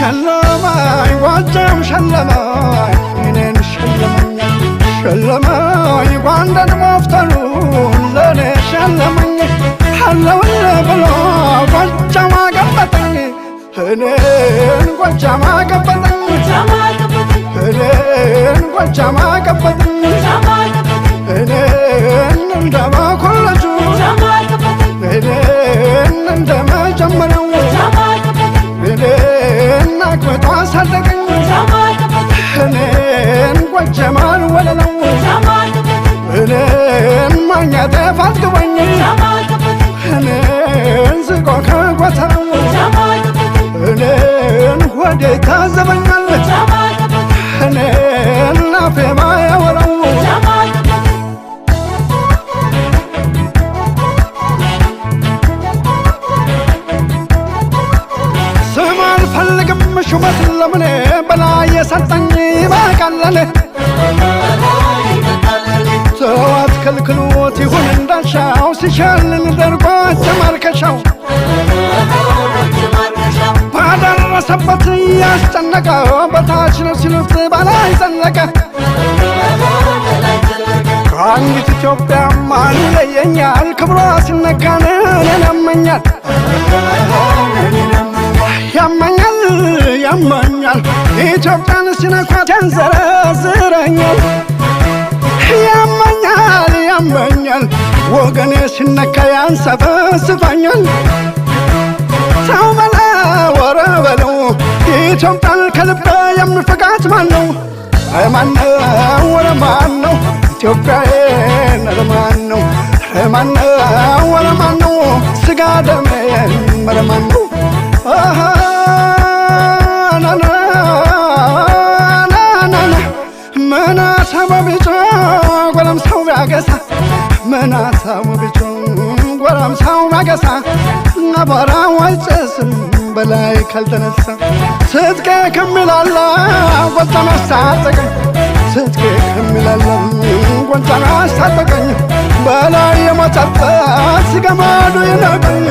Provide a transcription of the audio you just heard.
شلماي وجم شلماي إنن شلماي شلماي وعندن مفترون لنا شلماي حلو البلو وجم قبطني إنن وجم قبطني إنن وجم قبطني إنن عندما كل جو إنن عندما جمروا إنن أكبت وصدقني إنن وجمال ولا لو إنن ما يدفعت قواني إنن زقوك وتروا إنن وديت زبنال إنن نافي ما يولو شومت لمنه بلاي سلطني ما قالله توات كلكلوت يهون اندشاو سيشالن درقات تماركشاو ባደረሰበት ያስጨነቀው በታች ነው ሲሉት በላይ ዘለቀ ከአንዲት ኢትዮጵያ ማን ይለየኛል ክብሯ ሲነካን እኔን ያመኛል ያመኛል ኢትዮጵያን ሲነኳት ያንዘረዝረኛል ያመኛል ወገኔ ሲነካ ያንሰፈስፈኛል ሰው በለው ወረ በለው ኢትዮጵያን ከልቤ የሚፈቃት ማነው ማነው ወረ ማነው ኢትዮጵያዬን ማነው ማነው ወረ ማነው ስጋ ደሜን ማነው ጓላም ሰው ቢያገሳ መናሳው ቢጮ ጓላም ሰው ቢያገሳ አቧራ አይጨስም በላይ ካልተነሳ ስትቄ ከሚላላ ጎልተን አስታጠቀኝ ስትቄ ከሚላላ ጎልተን አስታጠቀኝ በላይ የሞተበት ገመዱ ይነቀኝ